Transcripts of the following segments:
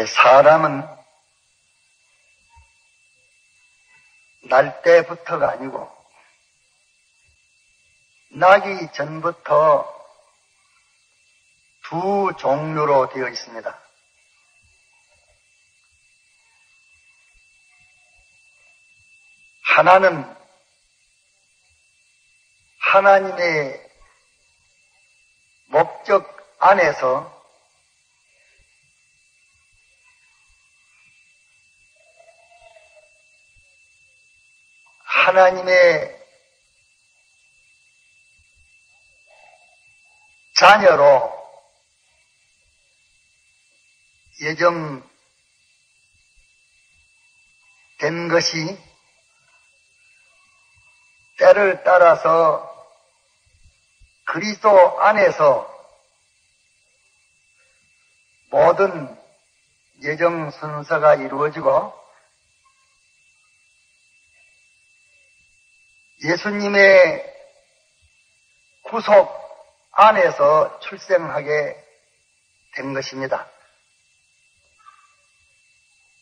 사람은 날 때부터가 아니고 나기 전부터 두 종류로 되어 있습니다. 하나는 하나님의 목적 안에서 하나님의 자녀로 예정된 것이 때를 따라서 그리스도 안에서 모든 예정 순서가 이루어지고 예수님의 구속 안에서 출생하게 된 것입니다.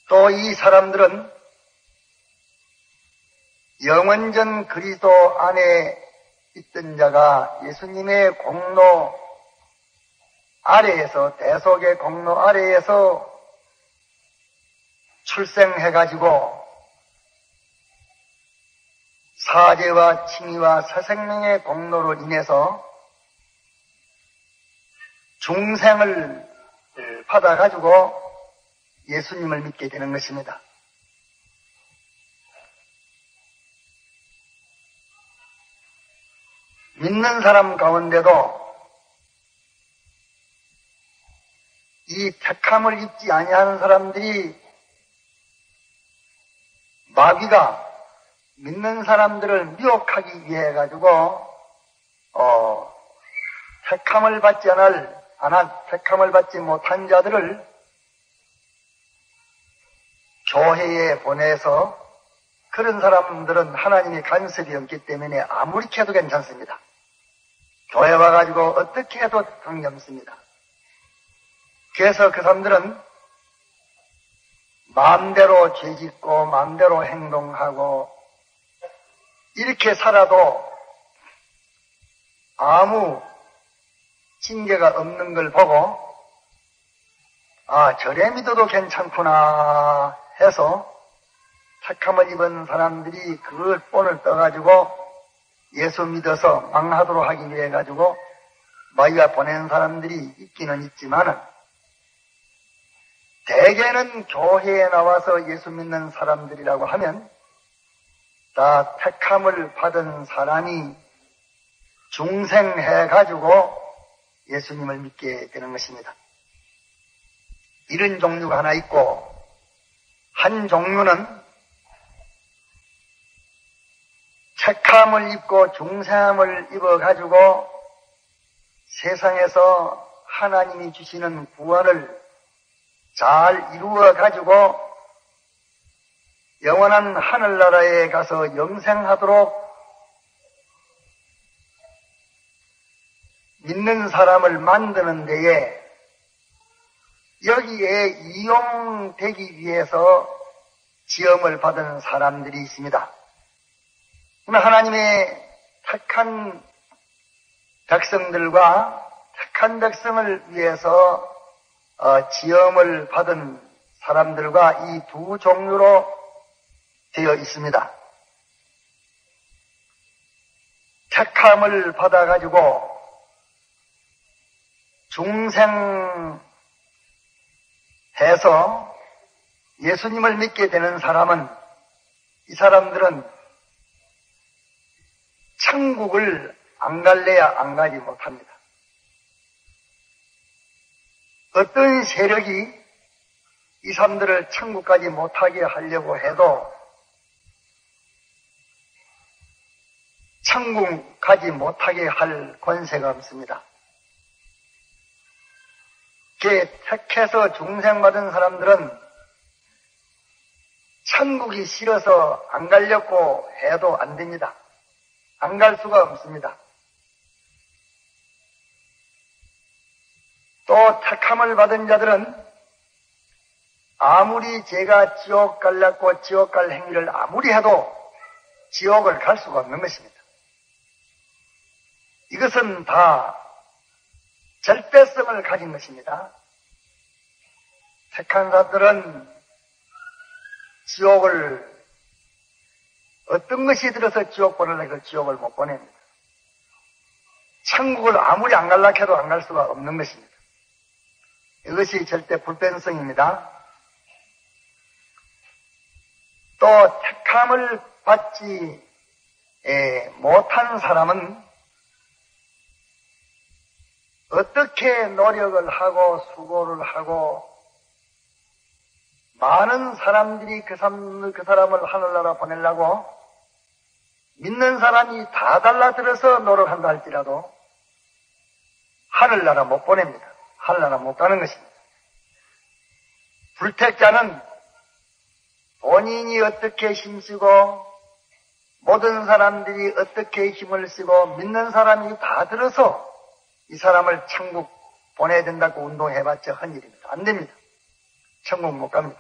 또 이 사람들은 영원전 그리스도 안에 있던 자가 예수님의 공로 아래에서, 대속의 공로 아래에서 출생해가지고 사죄와 칭의와 새생명의 공로로 인해서 중생을 받아가지고 예수님을 믿게 되는 것입니다. 믿는 사람 가운데도 이 택함을 입지 아니하는 사람들이 마귀가 믿는 사람들을 미혹하기 위해 가지고 택함을 받지 못한 자들을 교회에 보내서 그런 사람들은 하나님의 간섭이 없기 때문에 아무리 해도 괜찮습니다. 교회 와가지고 어떻게 해도 관계없습니다. 그래서 그 사람들은 마음대로 죄짓고 마음대로 행동하고 이렇게 살아도 아무 징계가 없는 걸 보고 저래 믿어도 괜찮구나 해서 택함을 입은 사람들이 그걸 본을 떠가지고 예수 믿어서 망하도록 하기 위해 가지고 마귀가 보낸 사람들이 있기는 있지만은 대개는 교회에 나와서 예수 믿는 사람들이라고 하면 다 택함을 받은 사람이 중생해 가지고 예수님을 믿게 되는 것입니다. 이런 종류가 하나 있고 한 종류는 택함을 입고 중생함을 입어가지고 세상에서 하나님이 주시는 구원을 잘 이루어가지고 영원한 하늘나라에 가서 영생하도록 믿는 사람을 만드는 데에 여기에 이용되기 위해서 지음을 받은 사람들이 있습니다. 하나님의 택한 백성들과 택한 백성을 위해서 지음을 받은 사람들과 이 두 종류로 되어 있습니다. 택함을 받아가지고 중생해서 예수님을 믿게 되는 사람은 이 사람들은 천국을 안 갈래야 안 가지 못합니다. 어떤 세력이 이 사람들을 천국까지 못하게 하려고 해도 천국 가지 못하게 할 권세가 없습니다. 택해서 중생받은 사람들은 천국이 싫어서 안 가려고 해도 안 됩니다. 안 갈 수가 없습니다. 또 택함을 받은 자들은 아무리 제가 지옥 갈랐고 지옥 갈 행위를 아무리 해도 지옥을 갈 수가 없는 것입니다. 이것은 다 절대성을 가진 것입니다. 택한 사람들은 지옥을 어떤 것이 들어서 지옥 보내려고 그 지옥을 못 보냅니다. 천국을 아무리 안 갈라 해도 안 갈 수가 없는 것입니다. 이것이 절대 불변성입니다. 또 택함을 받지 못한 사람은 어떻게 노력을 하고 수고를 하고 많은 사람들이 그 사람을 하늘나라 보내려고 믿는 사람이 다 달라들어서 노력한다 할지라도 하늘나라 못 보냅니다. 하늘나라 못 가는 것입니다. 불택자는 본인이 어떻게 힘쓰고 모든 사람들이 어떻게 힘을 쓰고 믿는 사람이 다 들어서 이 사람을 천국 보내야 된다고 운동해봤자 헛일입니다. 안 됩니다. 천국 못 갑니다.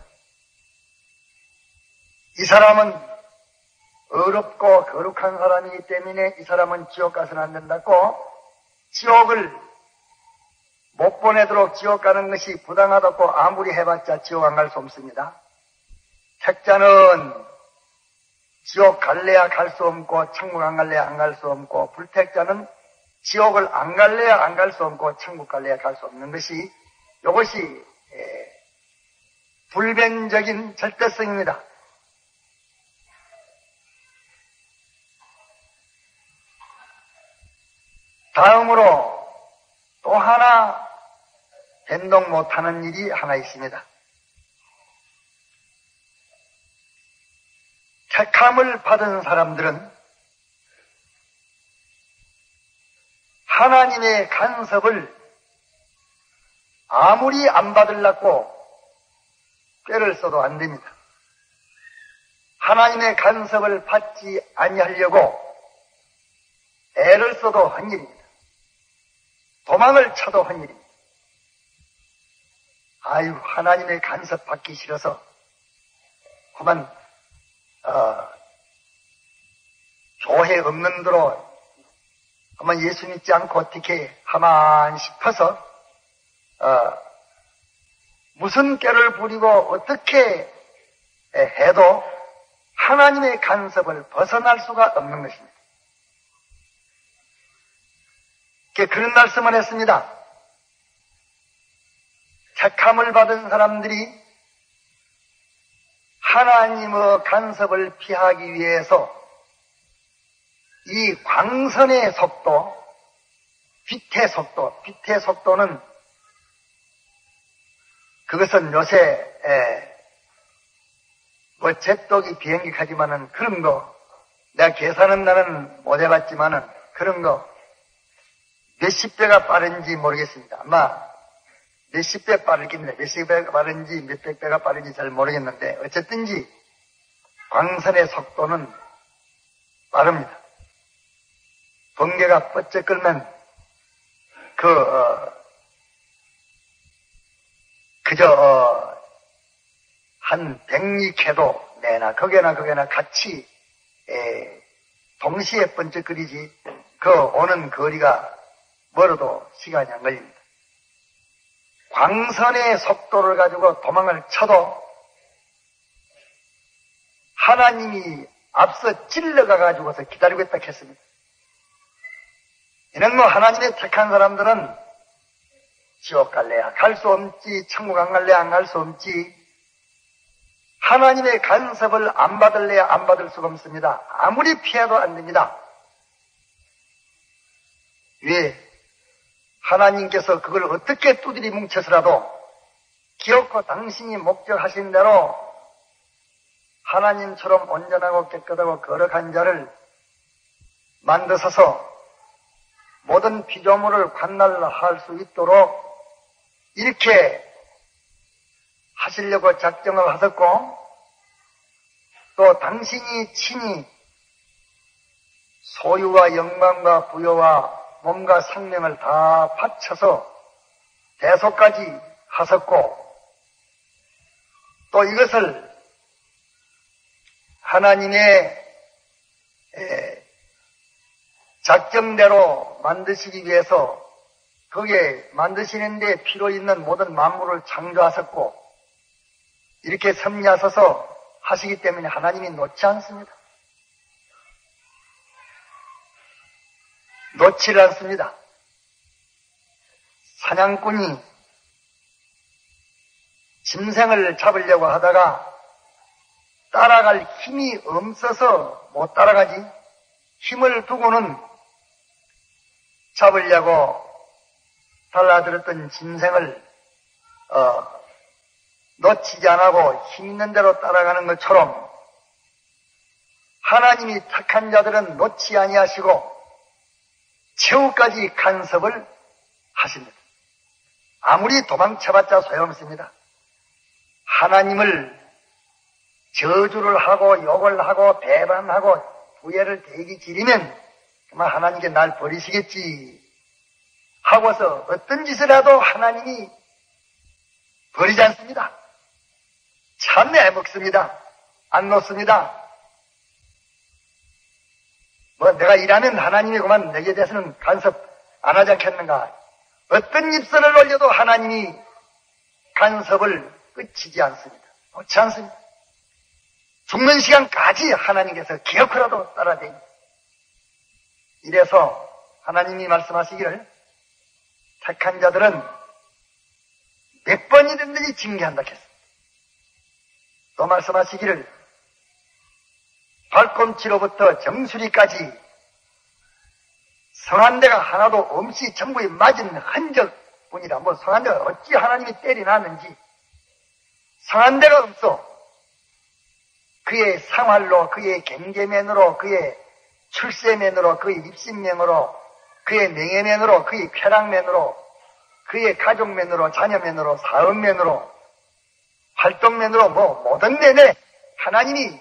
이 사람은 어렵고 거룩한 사람이기 때문에 이 사람은 지옥 가서는 안 된다고 지옥을 못 보내도록 지옥 가는 것이 부당하다고 아무리 해봤자 지옥 안 갈 수 없습니다. 택자는 지옥 갈래야 갈 수 없고 천국 안 갈래야 안 갈 수 없고 불택자는 지옥을 안 갈래야 안 갈 수 없고 천국 갈래야 갈 수 없는 것이 이것이 불변적인 절대성입니다. 다음으로 또 하나 변동 못하는 일이 하나 있습니다. 택함을 받은 사람들은 하나님의 간섭을 아무리 안 받으려고 꾀를 써도 안 됩니다. 하나님의 간섭을 받지 아니하려고 애를 써도 헛일입니다. 도망을 쳐도 헛일입니다. 아유, 하나님의 간섭 받기 싫어서 그만 교회 없는 대로 그만 예수 믿지 않고 어떻게 하만 싶어서 무슨 꾀를 부리고 어떻게 해도 하나님의 간섭을 벗어날 수가 없는 것입니다. 그런 말씀을 했습니다. 택함을 받은 사람들이 하나님의 간섭을 피하기 위해서 이 광선의 속도, 빛의 속도는 그것은 요새 제떡이 비행기 가지만은 그런 거 내가 계산은 나는 못 해봤지만은 그런 거 몇십 배가 빠른지 모르겠습니다. 아마 몇십 배 빠르겠네. 몇십 배가 빠른지 몇백 배가 빠른지 잘 모르겠는데 어쨌든지 광선의 속도는 빠릅니다. 번개가 뻗쩍 끌면 한 100리케도 내나 거기나 같이 동시에 번쩍거리지 오는 거리가 멀어도 시간이 안 걸립니다. 광선의 속도를 가지고 도망을 쳐도 하나님이 앞서 찔러가 가지고서 기다리고 있다 했습니다. 이는 하나님의 택한 사람들은 지옥 갈래야 갈 수 없지, 천국 안 갈래야 안 갈 수 없지, 하나님의 간섭을 안 받을래야 안 받을 수가 없습니다. 아무리 피해도 안 됩니다. 왜? 하나님께서 그걸 어떻게 두드리 뭉쳐서라도 기어코 당신이 목적하신 대로 하나님처럼 온전하고 깨끗하고 거룩한 자를 만드셔서 모든 피조물을 관날할 수 있도록 이렇게 하시려고 작정을 하셨고 또 당신이 친히 소유와 영광과 부여와 몸과 생명을 다 바쳐서 대속까지 하셨고 또 이것을 하나님의 작정대로 만드시기 위해서 거기에 만드시는 데 필요 있는 모든 만물을 창조하셨고 이렇게 섭리하셔서 하시기 때문에 하나님이 놓지 않습니다. 놓지를 않습니다. 사냥꾼이 짐승을 잡으려고 하다가 따라갈 힘이 없어서 못 따라가지, 힘을 두고는 잡으려고 달라들었던 짐승을 놓치지 않고 힘 있는 대로 따라가는 것처럼 하나님이 택한 자들은 놓지 아니하시고 최후까지 간섭을 하십니다. 아무리 도망쳐봤자 소용없습니다. 하나님을 저주를 하고 욕을 하고 배반하고 부애를 대기 지리면 그만 하나님께 날 버리시겠지 하고서 어떤 짓을 해도 하나님이 버리지 않습니다. 참 애먹습니다. 안 놓습니다. 뭐 내가 일하면 하나님이 그만 내게 대해서는 간섭 안 하지 않겠는가. 어떤 입술을 올려도 하나님이 간섭을 끝이지 않습니다. 놓지 않습니다. 죽는 시간까지 하나님께서 기어코라도 따라다닙니다. 이래서 하나님이 말씀하시기를 택한 자들은 몇 번이든지 징계한다 했습니다. 또 말씀하시기를 발꿈치로부터 정수리까지 성한 데가 하나도 없이 전부에 맞은 흔적뿐이라. 뭐 성한 데가 어찌 하나님이 때려놨는지 성한 데가 없어. 그의 상활로, 그의 경계면으로, 그의 출세면으로, 그의 입신면으로, 그의 명예면으로, 그의 쾌락면으로, 그의 가족면으로, 자녀면으로, 사업면으로, 활동면으로, 뭐 모든 면에 하나님이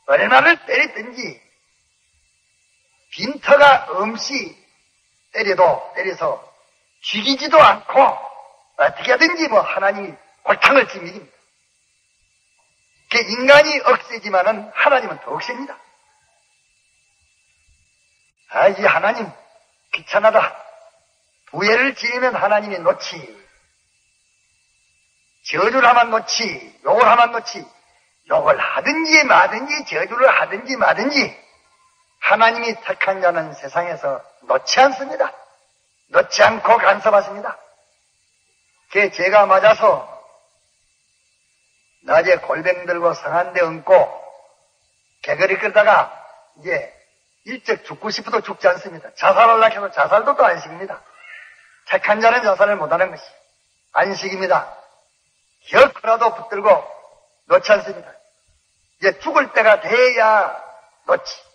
얼마를 때렸든지 빈터가 없이 때려서 죽이지도 않고 어떻게 하든지 뭐 하나님이 골탕을 칩니다. 인간이 억세지만은 하나님은 더 억셉니다. 이 하나님 귀찮아다. 부애를 지으면 하나님이 놓지, 저주를 하면 놓지, 욕을 하면 놓지, 욕을 하든지 마든지 저주를 하든지 마든지 하나님이 택한 자는 세상에서 놓지 않습니다. 놓지 않고 간섭하십니다. 그게 죄가 맞아서 낮에 골뱅 들고 성한 데 얹고 개거리 끌다가 이제 일찍 죽고 싶어도 죽지 않습니다. 자살하려고 해도 자살도 또 안식입니다. 택한 자는 자살을 못하는 것이 안식입니다. 기어코라도 붙들고 놓지 않습니다. 이제 죽을 때가 돼야 놓지.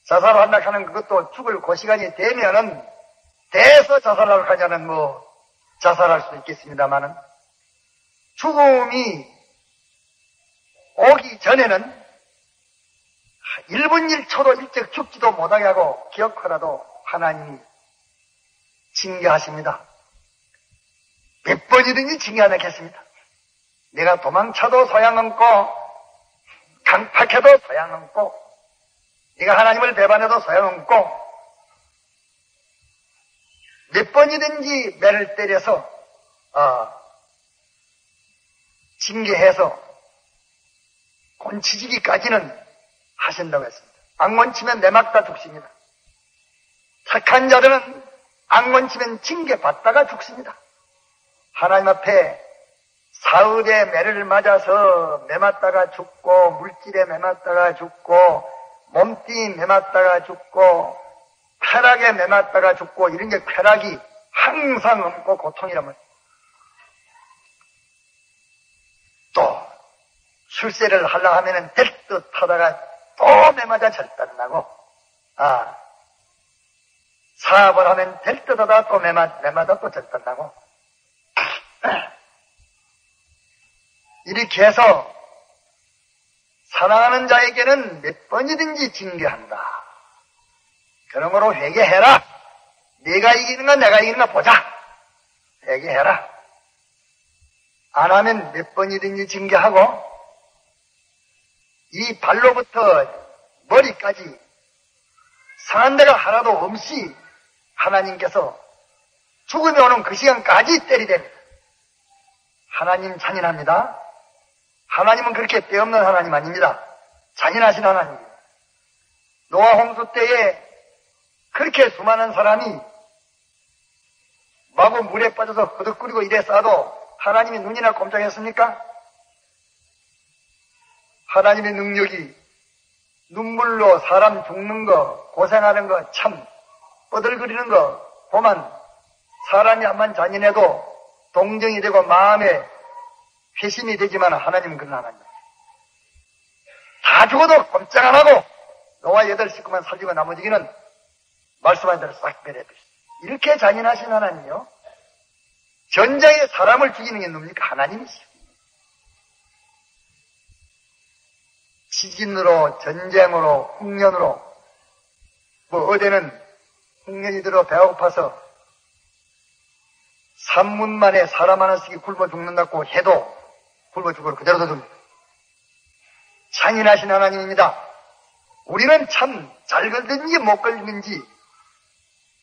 자살을 한다고 하는 그것도 죽을 그 시간이 되면은 돼서 자살하려고 하자는 뭐 자살할 수 있겠습니다만은 죽음이 오기 전에는 1분 1초도 일찍 죽지도 못하게 하고 기어코라도 하나님이 징계하십니다. 몇 번이든지 징계 안 하겠습니다. 내가 도망쳐도 소양없고 강팍해도 소양없고 네가 하나님을 배반해도 소양없고 몇 번이든지 매를 때려서 징계해서 곤치지기까지는 하신다고 했습니다. 안 곤치면 내막다 죽습니다. 착한 자들은 안 곤치면 징계받다가 죽습니다. 하나님 앞에 사흘의 매를 맞아서 매맞다가 죽고 물질에 매맞다가 죽고 몸띠 매맞다가 죽고 쾌락에 매맞다가 죽고 이런 게 쾌락이 항상 없고 고통이라면 또 출세를 하려고 하면은 될 듯 하다가 또 매맞아 절단나고 사업을 하면 될 듯 하다가 또 매맞아 또 절단나고 이렇게 해서 사랑하는 자에게는 몇 번이든지 징계한다. 그러므로 회개해라. 네가 이기는가 내가 이기는가 보자. 회개해라. 안 하면 몇 번이든지 징계하고 이 발로부터 머리까지 상한 데가 하나도 없이 하나님께서 죽음이 오는 그 시간까지 때리됩니다. 하나님 잔인합니다. 하나님은 그렇게 떼없는 하나님 아닙니다. 잔인하신 하나님입니다. 노아 홍수 때에 그렇게 수많은 사람이 마구 물에 빠져서 허덕거리고 이래 싸도 하나님이 눈이나 꼼짝했습니까? 하나님의 능력이 눈물로 사람 죽는 거, 고생하는 거, 참 뻐들거리는 거 보면 사람이 암만 잔인해도 동정이 되고 마음에 회심이 되지만 하나님은 그런 하나님. 다 죽어도 꼼짝 안 하고 노아 8식구만 살리고 나머지는 말씀한 대로 싹 빼내버렸어요. 이렇게 잔인하신 하나님이요. 전쟁에 사람을 죽이는 게 뭡니까? 하나님이시죠. 지진으로, 전쟁으로, 흉년으로, 어제는 흉년이 들어 배가 고파서 3분 만에 사람 하나씩 굶어 죽는다고 해도 굶어 죽어도 그대로 둬줍니다. 잔인하신 하나님입니다. 우리는 참 잘 걸리는지 못 걸리는지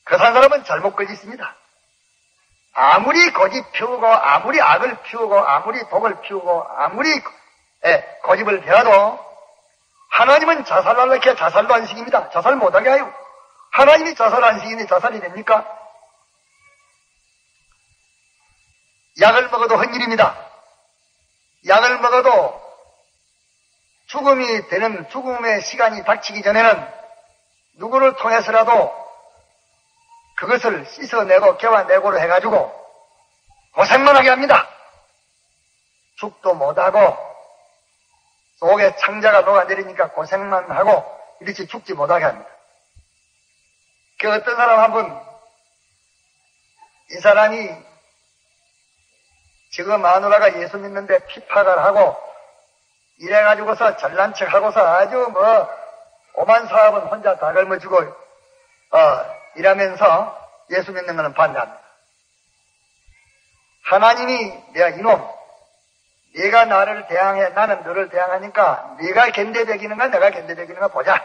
그 사람은 잘못 걸렸습니다. 아무리 고집 피우고 아무리 악을 피우고 아무리 독을 피우고 아무리 고집을 해도 하나님은 자살하려고 자살도 안 시킵니다. 자살 못하게 하요. 하나님이 자살 안 시키는데 자살이 됩니까? 약을 먹어도 헛일입니다. 약을 먹어도 죽음이 되는 죽음의 시간이 닥치기 전에는 누구를 통해서라도 그것을 씻어내고 개화내고로 해가지고 고생만 하게 합니다. 죽도 못하고 속에 창자가 녹아내리니까 고생만 하고 이렇게 죽지 못하게 합니다. 그 어떤 사람 한 분, 이 사람이 지금 마누라가 예수 믿는데 피파를 하고 이래가지고서 잘난 척 하고서 아주 오만 사업은 혼자 다 걸머쥐고 이러면서 예수 믿는 것은 반대합니다. 하나님이 내가 이놈, 네가 나를 대항해, 나는 너를 대항하니까 네가 견뎌되기는가 내가 견뎌되기는가 보자.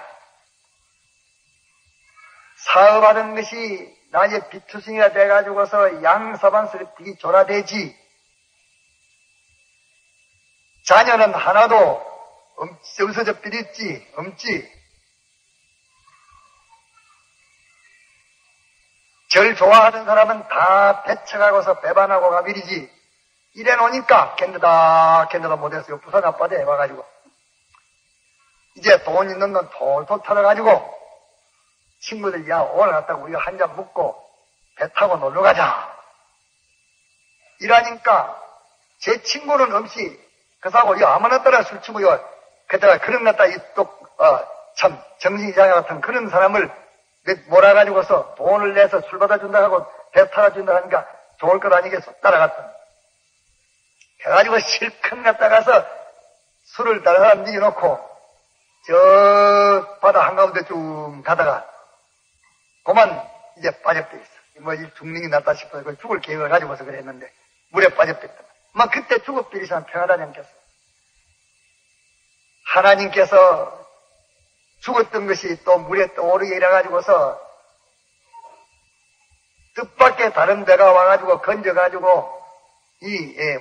사업하는 것이 나의 비투성이가 돼가지고서 양사반스럽게 졸아대지 자녀는 하나도 없어져 삐렸지 없지. 절 좋아하는 사람은 다 배척하고서 배반하고 가버리지. 이래 놓으니까 견뎌다 못해서 부산 앞바다에 와가지고 이제 돈 있는 놈 톨톨 털어가지고 친구들 야 오늘 갔다가 우리가 한 잔 먹고 배 타고 놀러 가자. 이러니까 제 친구는 없이 그 사고 야 아무나 따라 술 치고요. 그때가 그런 것다 참 정신이장애 같은 그런 사람을 몰아가지고서 돈을 내서 술 받아준다 하고 배 타가준다 하니까 좋을 것 아니겠어. 따라갔다. 그래가지고 실컷 갔다 가서 술을 다른 사람 이겨놓고 저 바다 한가운데 쭉 가다가 그만 이제 빠져버렸어. 죽는 게 낫다 싶어서 죽을 계획을 가지고서 그랬는데 물에 빠져버렸다. 막 그때 죽어버리시면 평하다니 않겠어. 하나님께서 죽었던 것이 또 물에 떠오르게 이래가지고서 뜻밖의 다른 배가 와가지고 건져가지고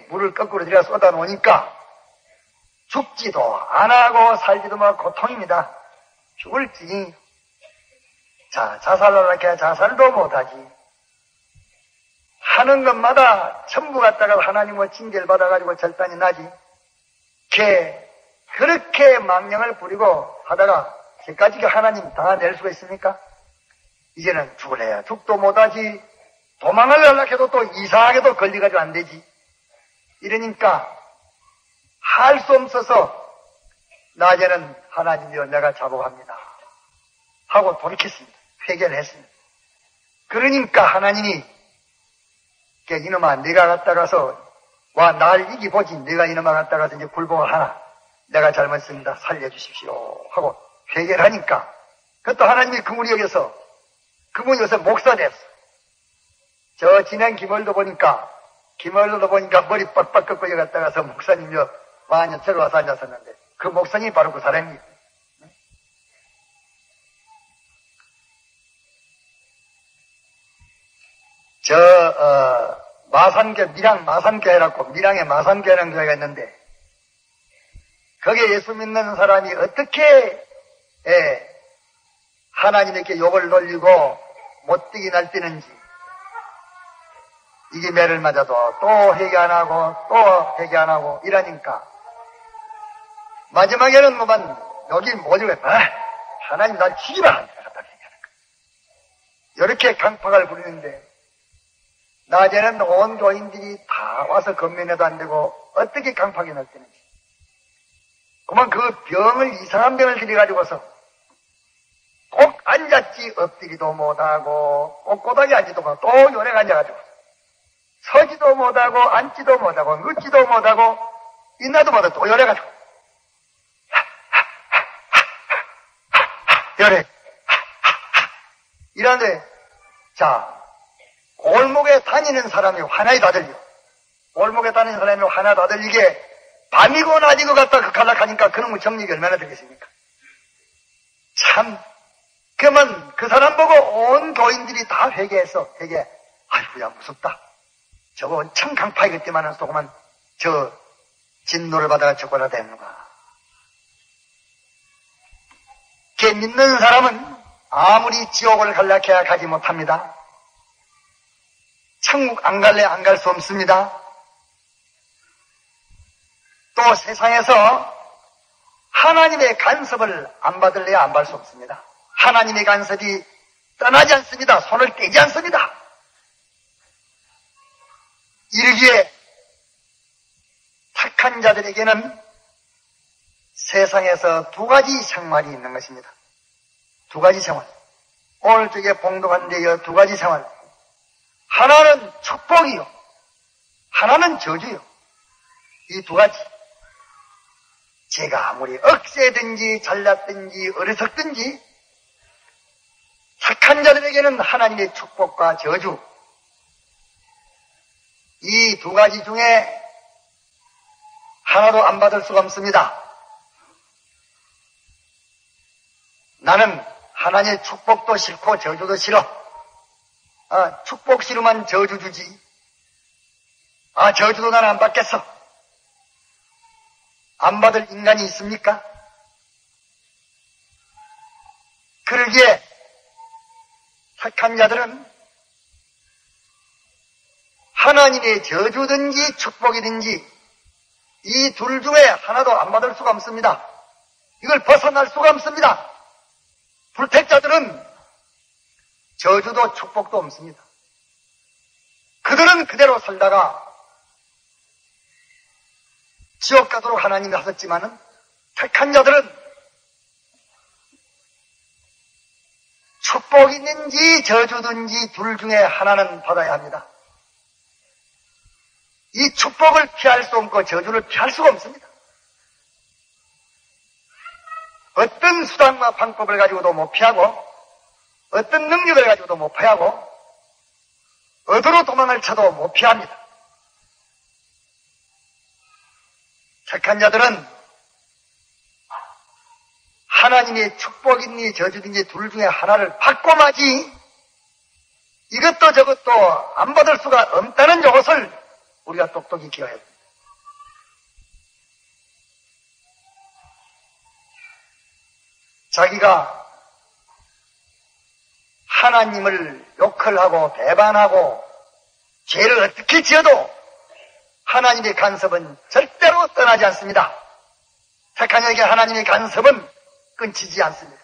물을 거꾸로 들여 쏟아 놓으니까 죽지도 안 하고 살지도 말고 고통입니다. 죽을지. 자살하려고 자살도 못하지. 하는 것마다 전부 갖다가 하나님의 징계를 받아가지고 절단이 나지. 그렇게 망령을 부리고 하다가 저까지 하나님 다 낼 수가 있습니까? 이제는 죽을래야 죽도 못하지. 도망을 하려고 해도 또 이상하게도 걸려가지고 안 되지. 이러니까 할 수 없어서 낮에는 하나님이여 내가 자복합니다 하고 돌이켰습니다. 회개를 했습니다. 그러니까 하나님이 이놈아 네가 갔다 가서 와 날 이기보지. 네가 이놈아 갔다 가서 이제 굴복을 하나. 내가 잘못했습니다. 살려주십시오 하고 회개를 하니까 그것도 하나님이 그분이 여기서 그분이 요새 목사 됐어. 저 지난 기벌도 보니까 김을로도 보니까 머리 빡빡 꺾고 여기 갔다 가서 목사님요, 만년 저로 와서 앉았었는데, 그 목사님이 바로 그 사람이에요. 마산교, 밀양 마산교회라고, 밀양에 마산교회라는 교회가 있는데, 거기에 예수 믿는 사람이 어떻게, 하나님에게 욕을 놀리고, 못되게 날뛰는지, 이게 매를 맞아도 또 회개 안 하고, 또 회개 안 하고, 이러니까, 마지막에는 여기 모집에, 하나님 날 죽이라! 갖다 얘기하는 거야. 이렇게 강팍을 부리는데, 낮에는 온 교인들이 다 와서 건면해도 안 되고 어떻게 강팍이 날뛰는지. 그만 그 병을, 이상한 병을 들여가지고서 꼭 앉았지 엎드기도 못하고 꼿꼿하게 앉지도 못하고 또 요래 앉아가지고 서지도 못하고 앉지도 못하고 눕지도 못하고 있나도 못하고 또 요래가지고 요래 이런데 자, 골목에 다니는 사람이 화나게 다 들려. 골목에 다니는 사람이 화나 다 들리게 밤이고 낮이고 갖다 그 갈락하니까 그놈의 정력이 얼마나 들겠습니까? 참, 그러면 그 사람 보고 온 교인들이 다 회개했어. 아이고야 무섭다. 저거 엄청 강파이겠지만은 조그만 저 진노를 받아가 죽어라 되는가. 걔 믿는 사람은 아무리 지옥을 갈락해야 가지 못합니다. 천국 안 갈래 안 갈 수 없습니다. 또 세상에서 하나님의 간섭을 안 받을래야 안 받을 수 없습니다. 하나님의 간섭이 떠나지 않습니다. 손을 떼지 않습니다. 이르기에 착한 자들에게는 세상에서 두 가지 생활이 있는 것입니다. 두 가지 생활. 오늘 쪽에 봉독한 데에 두 가지 생활. 하나는 축복이요. 하나는 저주요. 이 두 가지. 제가 아무리 억세든지 잘났든지 어리석든지 착한 자들에게는 하나님의 축복과 저주. 이 두 가지 중에 하나도 안 받을 수가 없습니다. 나는 하나님의 축복도 싫고 저주도 싫어. 축복 싫으면 저주 주지. 저주도 나는 안 받겠어. 안 받을 인간이 있습니까? 그러기에 착한 자들은 하나님의 저주든지 축복이든지 이 둘 중에 하나도 안 받을 수가 없습니다. 이걸 벗어날 수가 없습니다. 불택자들은 저주도 축복도 없습니다. 그들은 그대로 살다가 지옥 가도록 하나님이 하셨지만은 착한 자들은 축복이든지 저주든지 둘 중에 하나는 받아야 합니다. 이 축복을 피할 수 없고 저주를 피할 수가 없습니다. 어떤 수단과 방법을 가지고도 못 피하고 어떤 능력을 가지고도 못 피하고 어디로 도망을 쳐도 못 피합니다. 착한 자들은 하나님의 축복이니 저주든지 둘 중에 하나를 받고 마지 이것도 저것도 안 받을 수가 없다는 것을 우리가 똑똑히 기억해야 됩니다. 자기가 하나님을 욕을 하고 배반하고 죄를 어떻게 지어도 하나님의 간섭은 절대로 떠나지 않습니다. 착한 자에게 하나님의 간섭은 끊치지 않습니다.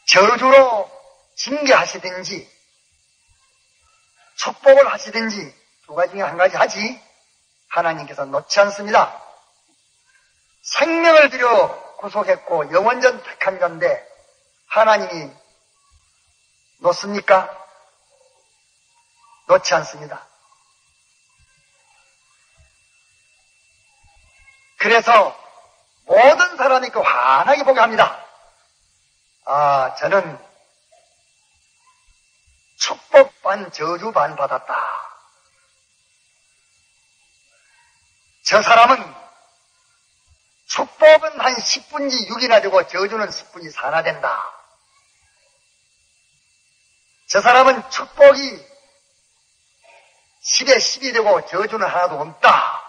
저주로 징계하시든지 축복을 하시든지 두 가지 중에 한 가지 하지 하나님께서 놓지 않습니다. 생명을 들여 구속했고 영원전 택한 자인데 하나님이 놓습니까? 놓지 않습니다. 그래서 모든 사람이 그 환하게 보게 합니다. 저는 축복 반 저주 반 받았다. 저 사람은 축복은 한 10분지 6이나 되고 저주는 10분지 4나 된다. 저 사람은 축복이 10에 10이 되고 저주는 하나도 없다.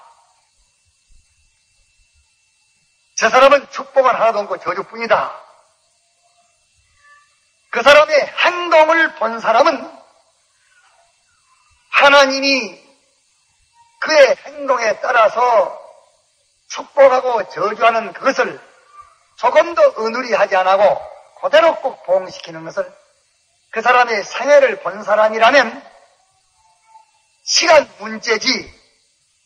저 사람은 축복은 하나도 없고 저주뿐이다. 그 사람의 행동을 본 사람은 하나님이 그의 행동에 따라서 축복하고 저주하는 그것을 조금도 어눌히 하지 않고 그대로 꼭 보응시키는 것을 그 사람의 생애를 본 사람이라면 시간 문제지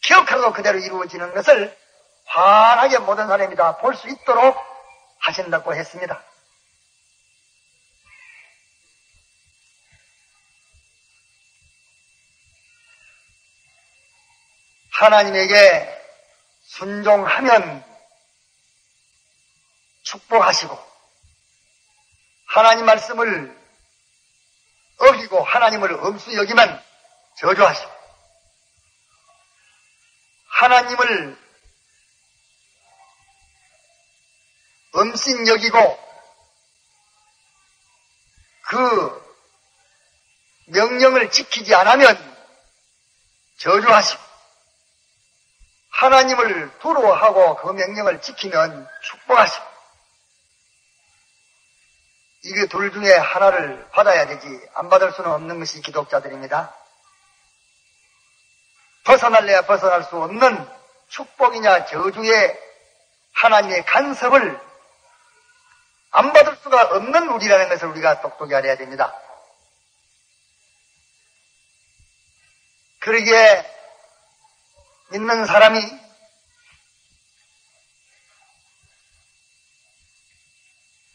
기억하고 그대로 이루어지는 것을 환하게 모든 사람이 다 볼 수 있도록 하신다고 했습니다. 하나님에게 순종하면 축복하시고 하나님 말씀을 어기고 하나님을 엄수 여기면 저주하시고 하나님을 엄신 여기고 그 명령을 지키지 않으면 저주하시고 하나님을 두려워하고 그 명령을 지키면 축복하시고 이게 둘 중에 하나를 받아야 되지 안 받을 수는 없는 것이 기독자들입니다. 벗어날래야 벗어날 수 없는 축복이냐 저주의 하나님의 간섭을 안 받을 수가 없는 우리라는 것을 우리가 똑똑히 알아야 됩니다. 그러기에 믿는 사람이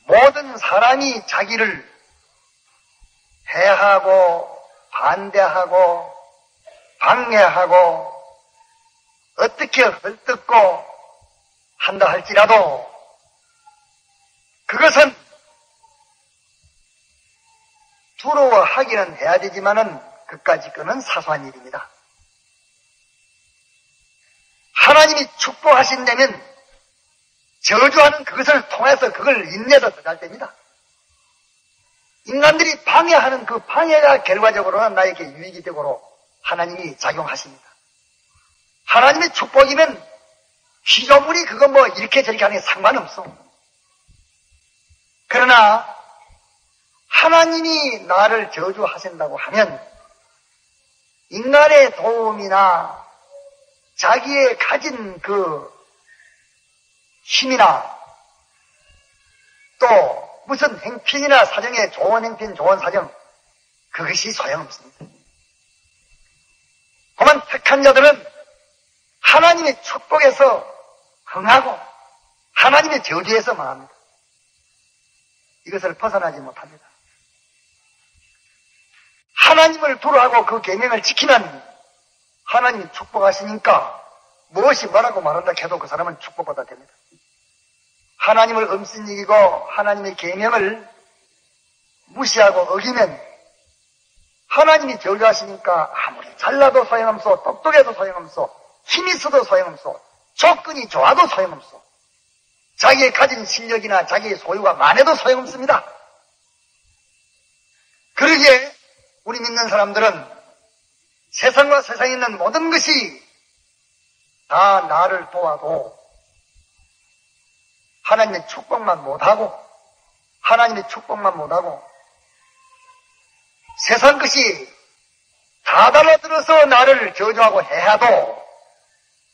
모든 사람이 자기를 해하고 반대하고 방해하고 어떻게 헐뜯고 한다 할지라도 그것은 두려워하기는 해야 되지만은 그까짓 거는 사소한 일입니다. 하나님이 축복하신다면 저주하는 그것을 통해서 그걸 인내서 들어갈 때입니다. 인간들이 방해하는 그 방해가 결과적으로는 나에게 유익이 되고 하나님이 작용하십니다. 하나님의 축복이면 피조물이 그거 뭐 이렇게 저렇게 하는 게 상관없어. 그러나 하나님이 나를 저주하신다고 하면 인간의 도움이나 자기의 가진 그 힘이나 또 무슨 행편이나 사정에 좋은 행편, 좋은 사정 그것이 소용없습니다. 그만 택한 자들은 하나님의 축복에서 흥하고 하나님의 저주에서 망합니다. 이것을 벗어나지 못합니다. 하나님을 두려워하고 그 계명을 지키면 하나님이 축복하시니까 무엇이 뭐라고 말한다 해도 그 사람은 축복받아 됩니다. 하나님을 엄신 이기고 하나님의 계명을 무시하고 어기면 하나님이 저주하시니까 아무리 잘나도 소용없어, 똑똑해도 소용없어, 힘이 있어도 소용없어, 조건이 좋아도 소용없어, 자기의 가진 실력이나 자기의 소유가 많아도 소용없습니다. 그러기에 우리 믿는 사람들은 세상과 세상에 있는 모든 것이 다 나를 도와도 하나님의 축복만 못하고 세상 것이 다 달라들어서 나를 저주하고 해야도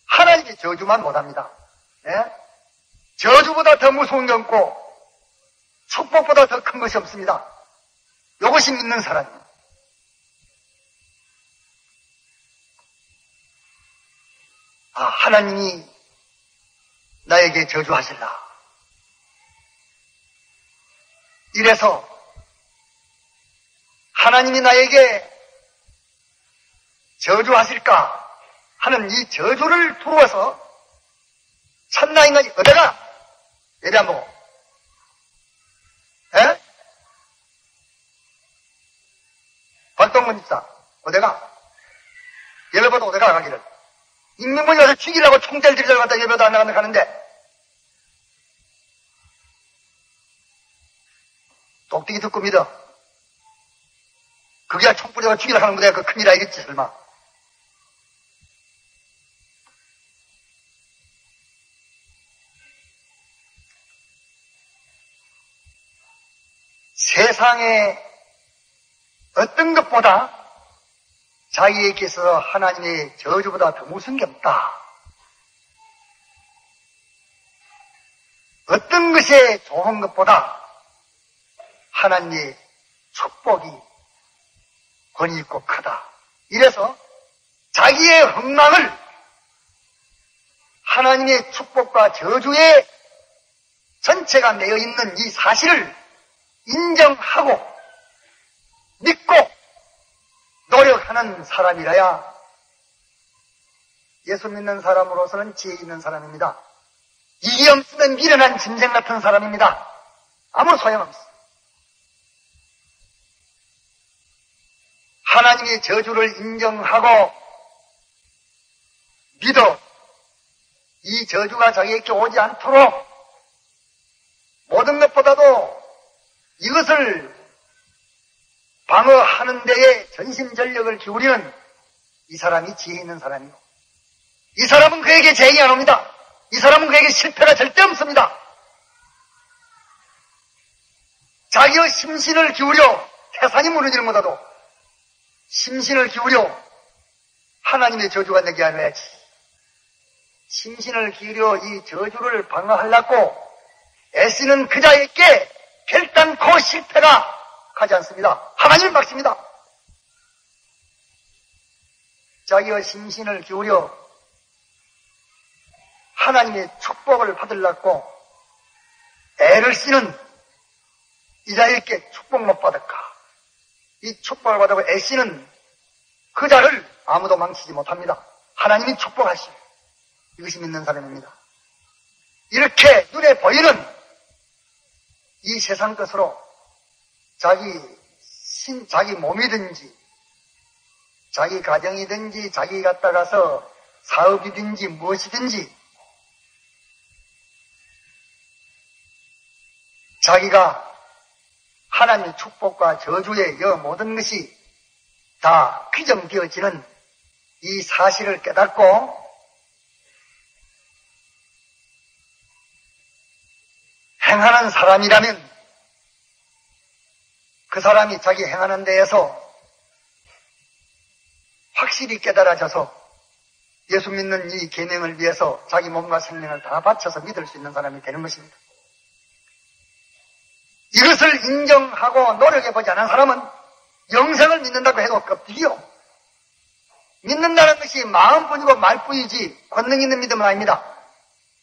하나님의 저주만 못합니다. 예? 저주보다 더 무서운 게 없고 축복보다 더 큰 것이 없습니다. 이것이 믿는 사람입니다. 하나님이 나에게 저주하실라. 이래서 하나님이 나에게 저주하실까 하는 이 저주를 두어서 천나 인간이 어디가 예배 안 보고 소방관입사. 어디가? 예배보다 어디가 가기를. 인민군이 와서 죽이려고 총대를 들이려고 갔다 예배도 안 나가는 가는데. 똑띠기 듣고 믿어. 그게 총 뿌려서 죽이려고 하는 거다. 그 큰일 알겠지, 설마. 세상에 어떤 것보다 자기에게 있어서 하나님의 저주보다 더 무서운 게 없다. 어떤 것이 좋은 것보다 하나님의 축복이 권위 있고 크다. 이래서 자기의 흥망을 하나님의 축복과 저주의 전체가 매여 있는 이 사실을 인정하고 믿고 노력하는 사람이라야 예수 믿는 사람으로서는 지혜 있는 사람입니다. 이기 없으면 미련한 짐승 같은 사람입니다. 아무 소용없어. 하나님의 저주를 인정하고 믿어 이 저주가 자기에게 오지 않도록 모든 것보다도 이것을 방어하는 데에 전심전력을 기울이는 이 사람이 지혜 있는 사람이고, 이 사람은 그에게 재앙이 안 옵니다. 이 사람은 그에게 실패가 절대 없습니다. 자기의 심신을 기울여 태산이 무너지는 것보다도 심신을 기울여 하나님의 저주가 내게 하여야지. 심신을 기울여 이 저주를 방어하려고 애쓰는 그자에게 결단코 실패가 가지 않습니다. 하나님을 막습니다. 자기의 심신을 기울여 하나님의 축복을 받으려고 애를 쓰는 이자에게 축복 못 받을까? 이 축복을 받고 애쓰는 그자를 아무도 망치지 못합니다. 하나님이 축복하시오. 이것이 믿는 사람입니다. 이렇게 눈에 보이는 이 세상 것으로 자기 몸이든지, 자기 가정이든지, 자기 갖다가서 사업이든지 무엇이든지, 자기가 하나님의 축복과 저주의 여 모든 것이 다 규정되어지는 이 사실을 깨닫고 행하는 사람이라면 그 사람이 자기 행하는 데에서 확실히 깨달아져서 예수 믿는 이 계명을 위해서 자기 몸과 생명을 다 바쳐서 믿을 수 있는 사람이 되는 것입니다. 이것을 인정하고 노력해보지 않은 사람은 영생을 믿는다고 해도 껍데기요. 믿는다는 것이 마음뿐이고 말뿐이지 권능 있는 믿음은 아닙니다.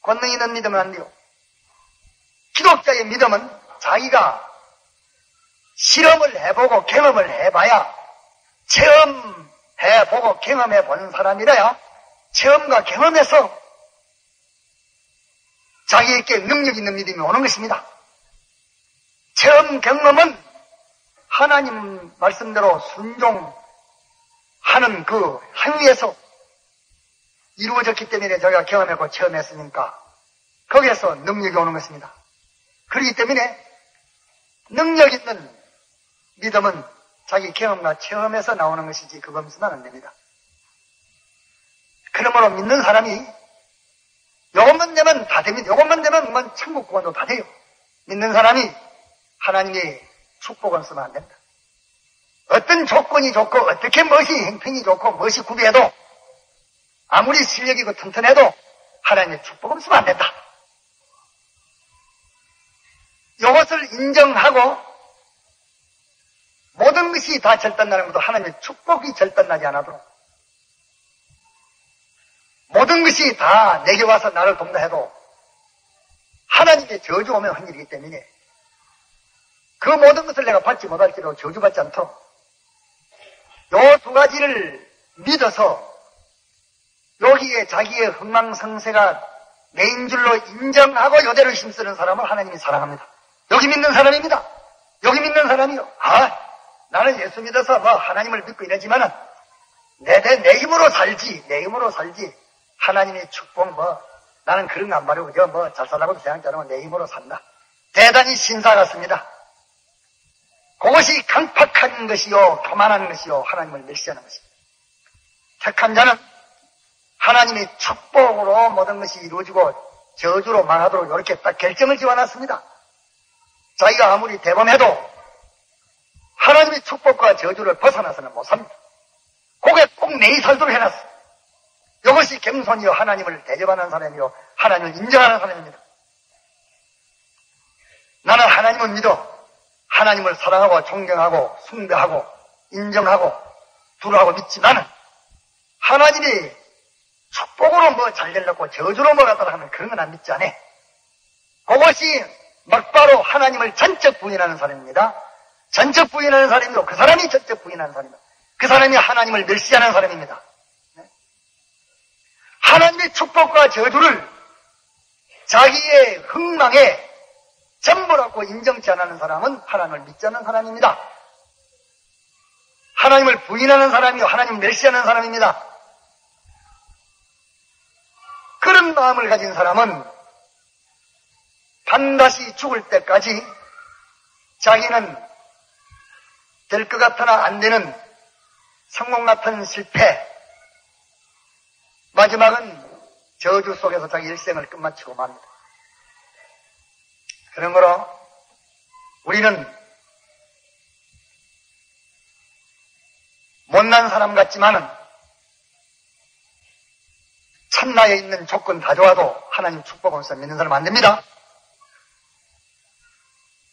권능 있는 믿음은 안 돼요. 기독자의 믿음은 자기가 실험을 해보고 경험을 해봐야, 체험해보고 경험해보는 사람이라야 체험과 경험에서 자기에게 능력 있는 믿음이 오는 것입니다. 체험 경험은 하나님 말씀대로 순종하는 그 행위에서 이루어졌기 때문에 저희가 경험했고 체험했으니까 거기에서 능력이 오는 것입니다. 그렇기 때문에 능력 있는 믿음은 자기 경험과 체험에서 나오는 것이지 그거 없으면 안 됩니다. 그러므로 믿는 사람이 요것만 되면 다 됩니다. 요것만 되면 뭐 천국 구원도 다 돼요. 믿는 사람이 하나님의 축복을 쓰면 안 된다. 어떤 조건이 좋고 어떻게 무엇이 행편이 좋고 무엇이 구비해도 아무리 실력이고 튼튼해도 하나님의 축복을 쓰면 안 된다. 이것을 인정하고 모든 것이 다 절단나는 것도 하나님의 축복이 절단나지 않아도 모든 것이 다 내게 와서 나를 돕다 해도 하나님의 저주 오면 한 일이기 때문에 그 모든 것을 내가 받지 못할지라도 저주받지 않도록 요 두 가지를 믿어서 여기에 자기의 흥망성쇠가 메인 줄로 인정하고 요대로 힘쓰는 사람을 하나님이 사랑합니다. 여기 믿는 사람입니다. 여기 믿는 사람이요. 나는 예수 믿어서 하나님을 믿고 이러지만은 내 힘으로 살지, 하나님의 축복 나는 그런 거 안 바르고 잘 살라고도 생각지 않으면 내 힘으로 산다. 대단히 신사 같습니다. 그것이 강팍한 것이요, 교만한 것이요, 하나님을 멸시하는 것입니다. 택한 자는 하나님의 축복으로 모든 것이 이루어지고 저주로 망하도록 이렇게 딱 결정을 지어놨습니다. 자기가 아무리 대범해도 하나님의 축복과 저주를 벗어나서는 못 삽니다. 그게 꼭 내이 살도록 해놨어. 이것이 겸손이요, 하나님을 대접하는 사람이요, 하나님을 인정하는 사람입니다. 나는 하나님을 믿어 하나님을 사랑하고 존경하고 숭배하고 인정하고 두려워하고 믿지만은 하나님이 축복으로 잘 되려고 저주로 갖다가 하면 그런 건 안 믿지 않아. 그것이 막바로 하나님을 전적 부인하는 사람입니다. 전적 부인하는 사람이요, 그 사람이 전적 부인하는 사람입니다. 그 사람이 하나님을 멸시하는 사람입니다. 하나님의 축복과 저주를 자기의 흥망에 전부라고 인정치 않는 사람은 하나님을 믿지 않는 사람입니다. 하나님을 부인하는 사람이요, 하나님을 멸시하는 사람입니다. 그런 마음을 가진 사람은 반드시 죽을 때까지 자기는 될 것 같으나 안 되는 성공 같은 실패, 마지막은 저주 속에서 자기 일생을 끝마치고 맙니다. 그런 거로 우리는 못난 사람 같지만은 천하에 있는 조건 다 좋아도 하나님 축복 없어 믿는 사람 안 됩니다.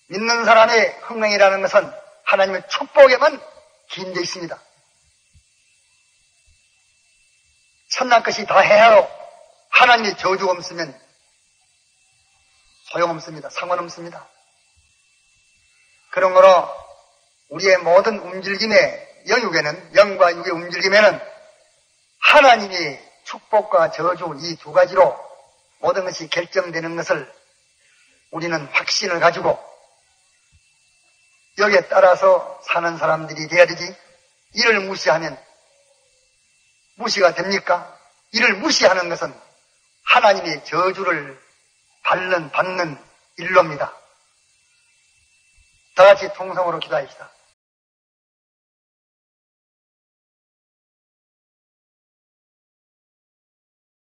믿는 사람의 흥명이라는 것은 하나님의 축복에만 기인되어 있습니다. 천난 것이 다 해야로 하나님의 저주가 없으면 소용없습니다. 상관없습니다. 그런 거로 우리의 모든 움직임의 영육에는, 영과 육의 움직임에는 하나님이 축복과 저주 이 두 가지로 모든 것이 결정되는 것을 우리는 확신을 가지고 여기에 따라서 사는 사람들이 돼야 되지. 이를 무시하면 무시가 됩니까? 이를 무시하는 것은 하나님의 저주를 받는 일로입니다. 다 같이 통성으로 기도합시다.